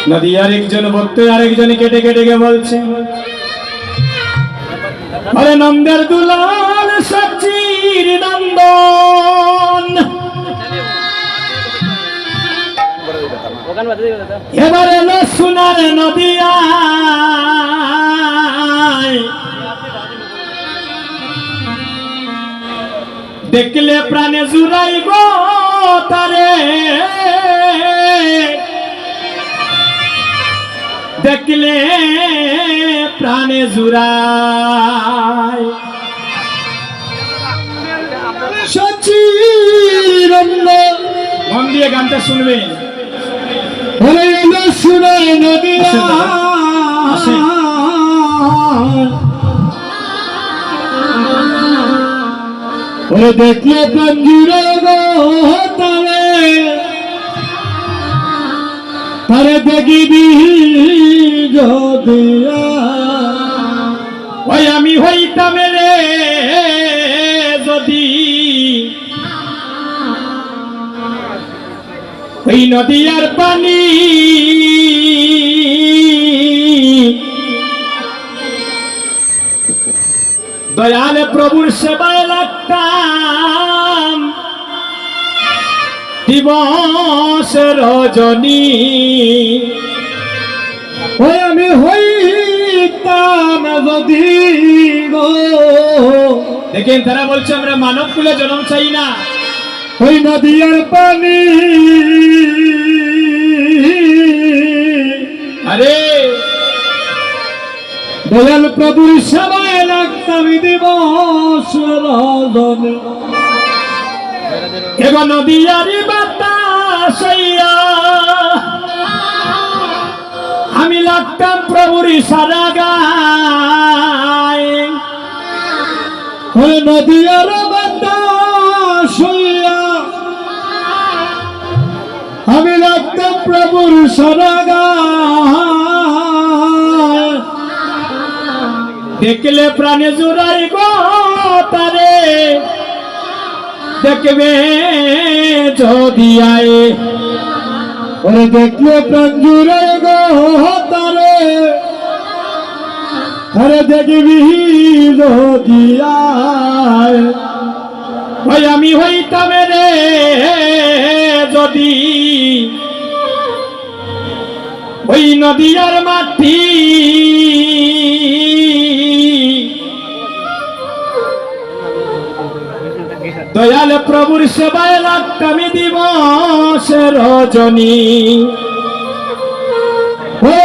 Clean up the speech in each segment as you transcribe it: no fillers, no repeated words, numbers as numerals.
নদী আরেকজন ভক্ত আরেকজনকে ডেকে ডেকে বলছে, আরে নন্দের দুলাল সচির নন্দন, এবার এলো সোনার নদিয়ায়, দেখলে প্রাণে জুড়াই গো তারে, দেখলে প্রাণে জুড়াই। সচির মন দিয়ে গানটা শুনবেন। সোনার নদিয়া ওরে দেখলে প্রাণ জুড়ে গো তারে, তারে দেখিবি যদিয়া, ওই আমি হইতাম রে যদি ওই নদিয়ার পানি, দয়াল প্রভুর সেবায় লাগতাম দিবস রজনী, ওই আমি হইতাম যদি গো। দেখেন তারা বলছে আমরা মানব কুলে জন্ম চাই না, ওই নদিয়ার পানি। আরে দয়াল প্রভুর সেবায় লাগতাম দিবস রজনী, এগো নদিয়ারি বাতাস হইয়া আমি লাগতাম প্রভুর সারা গায়, ওই নদিয়ার বাতাস হইয়া আমি লাগতাম প্রভুর সারা গায়, দেখলে প্রাণে জুড়াই গো তারে, দেখবে যদি আয়, ওরে দেখলে প্রাণ জুড়ে গো তারে, আরে দেখবি যদি আয়, ওই আমি হইতাম রে যদি ওই নদিয়ার মাটি, দয়াল প্রভুর সেবায় লাগতাম দিবস রজনী,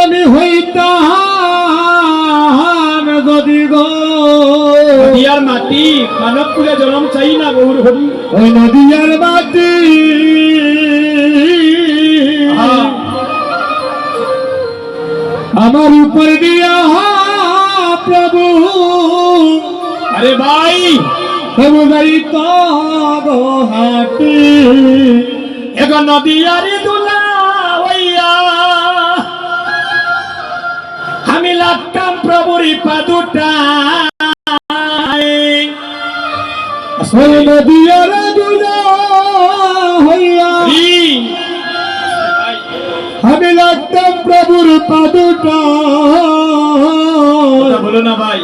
আমি হইতাম যদি গো নদিয়ার মাটি, মানব কুলে জন্ম চাই না গৌর হরি, ওই নদিয়ার মাটি আমার উপর দিয়া প্রভু। আরে ভাই প্রভু যাইত গো হাটি, এগো নদিয়ারি দুলা হইয়া আমি লাগতাম প্রভুর পাদুটা, নদিয়ার দুলা হইয়া আমি লাগতাম প্রভুর পাদুটা। বলো না ভাই,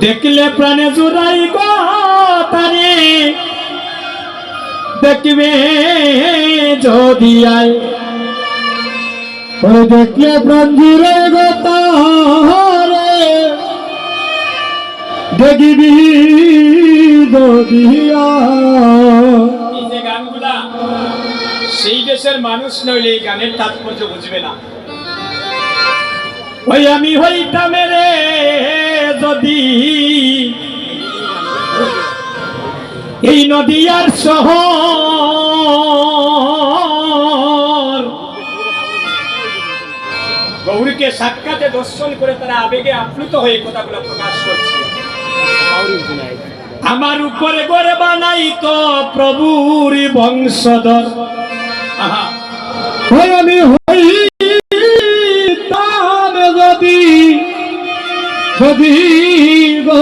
দেখলে প্রাণে জুড়াই গো তারে, দেখবে যদি আয়, দেখলে প্রাণ জুড়াই গো তারে, দেখবি যদি আয়। এই যে গানগুলা সেই দেশের মানুষ নইলে এই গানের তাৎপর্য বুঝবে না। ওই আমি হইতাম রে যদি এই নদিয়ার শহর, গৌরীকে সাক্ষাতে দর্শন করে তারা আবেগে আপ্লুত হয়ে কথাগুলো প্রকাশ করছে। আমার উপরে গড়ে বানাই তো প্রভুর বংশধর, আমি হইতাম যদি যদি গো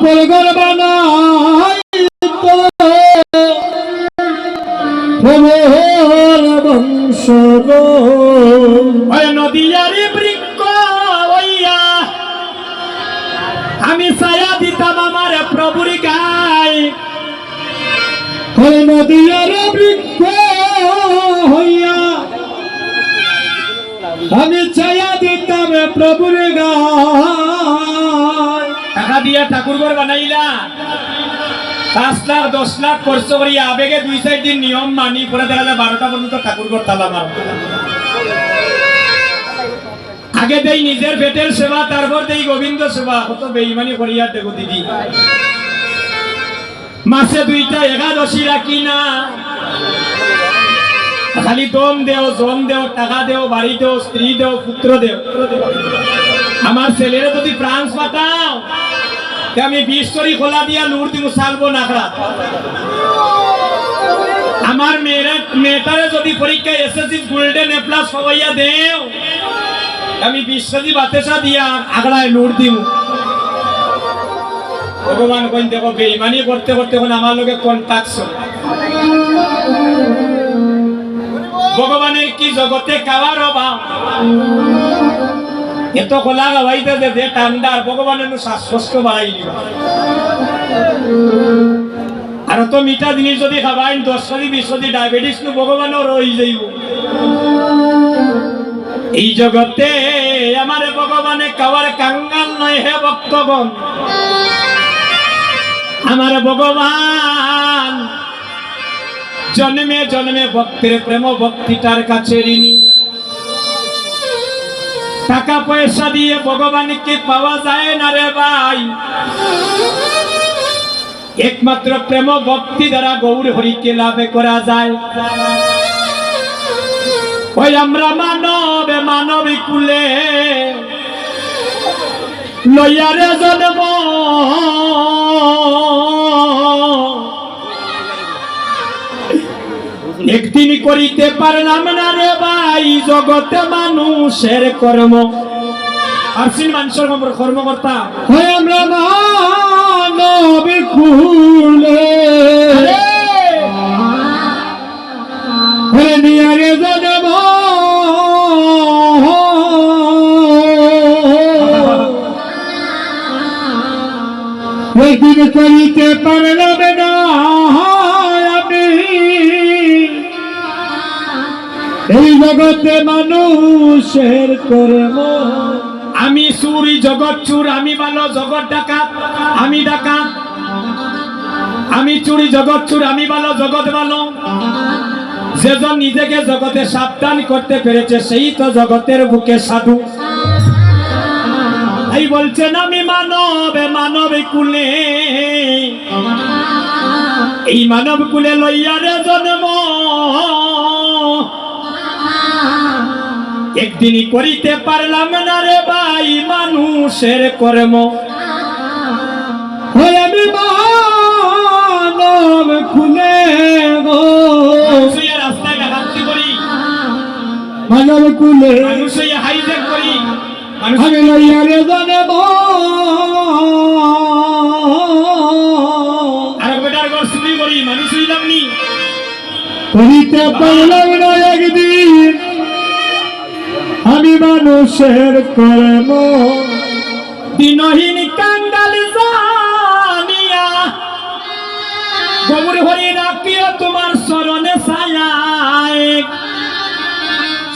নকল ঘর বানাই তো প্রভুর বংশ গো ওই নদিয়ারি বৃক্ষ হইয়া আমি ছায়া দিতাম আমার প্রভুর গায় ওই নদিয়ার বৃক্ষ হইয়া আমি ছায়া দিতাম প্রভুর গায় টাকা দিয়া ঠাকুর ঘর বানাইলা 5 লাখ 10 লাখ খরচ করিয়া আবেগে 2-4 দিন নিয়ম মানি পরে দেখা যায় 12টা পর্যন্ত ঠাকুর ঘর তালা মার আগে দেই নিজের পেটের সেবা তারপর দেই গোবিন্দ সেবা কত বেঈমানি করিয়া দেখো দিদি মাসে 2টা একাদশী রাখি না খালি দম দেও জম দেও টাকা দেও বাড়ি দেও স্ত্রী দেও পুত্র দেও আমার ছেলেরা যদি ফ্রান্স পাঠাও আমি 20 করি খোলা দিয়া লুর দিব সালবো নাখড়া আমার মেয়েটারে যদি পরীক্ষায় এসএসসি গোল্ডেন এ প্লাস সবাইয়া দেও আমি 20 কেজি বাতেসা দিয়া আগড়ায় লুর দিব ভগবান কইন দেখো বেঈমানি করতে করতে এখন আমার লগে কন্টাক্ট ভগবানের কি জগতে খাওয়ার অভাব এত খোলা গাইতে দে ঠান্ডার ভগবানের শ্বাসকষ্ট বাড়াই দিবা আর তো মিঠা জিনিস যদি খাবাই 10 কেজি 20 কেজি ডায়াবেটিস নু ভগবানও রই যাইব এই জগতে আমার ভগবানে খাওয়ার কাঙ্গাল নয় হে ভক্তগণ আমার ভগবান জন্মে জন্মে ভক্তের প্রেম ভক্তিটার কাছে ঋণী টাকা পয়সা দিয়ে ভগবানকে পাওয়া যায় না রে ভাই একমাত্র প্রেম ভক্তি দ্বারা গৌর হরিকে লাভ করা যায় ওই আমরা মানব কুলে লইয়ারে জন্ম একদিন করিতে পারলাম না রে ভাই জগতে মানুষের কর্ম আরসিন মানুষের কর্মকর্তা হয় আমরা মানব কুলে নিয়ারে জন্ম একদিন করিতে পারলাম না আমি এই জগতে মানুষের কর্ম আমি চুরি জগৎ চুর আমি ভালো জগৎ ডাকাত আমি ডাকাত আমি চুরি জগৎ চুর আমি ভালো জগৎ ভালো যেজন নিজেকে জগতে সাবধান করতে পেরেছে সেই তো জগতের বুকে সাধু এই বলছেন আমি মানব কুলে এই মানব কুলে লইয়ারে জন্ম একদিনই করিতে পারলাম না রে ভাই মানুষের কর্ম আমি মানব কুলে গো রাস্তায় ডাকাতি করি মানব কুলে মানুষ হাইজ্যাক করি আমি লইয়ারে জন্ম আর বেটার ঘর চুরি করি মানুষ হইলাম নি করিতে পারলাম না একদিন আমি মানুষের কর্ম দিনহীন কাঙ্গাল জানিয়া গৌর হরি রাখিও তোমার চরণে ছায়ায়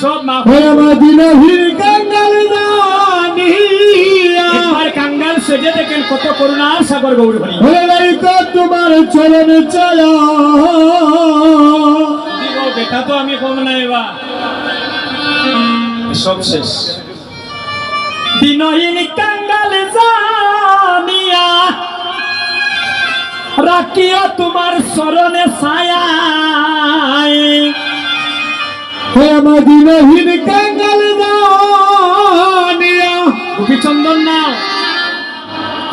সব মাফ আমার দিনহীন কাঙ্গাল জানিয়া আর কাঙ্গাল সেজে দেখেন কত করুণার সাগর গৌর হরি হরি তো তোমার চরণে ছায়া বেটা তো আমি কম নাই বা সব শেষ দিনহীন কাঙ্গাল জানিয়া রাখিও তোমার চরণে ছায়ায় আমার দিনহীন কাঙ্গাল জানিয়া গোপীচন্দন না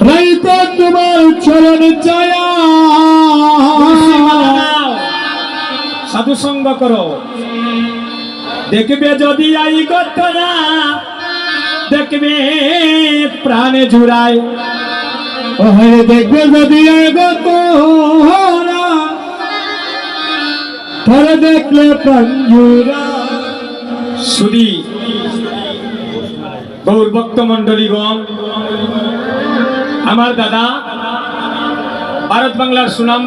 রাইতো তোমার চরণে ছায়া সাধু সঙ্গ করো দেখবে যদি আই ঘটনা দেখবে প্রাণে জুড়ায় ওহে দেখবে যদি আগত তারা দেখলে পঞ্জুরা। শুধু গৌর ভক্ত মন্ডলীগণ, আমার দাদা ভারত বাংলার সুনাম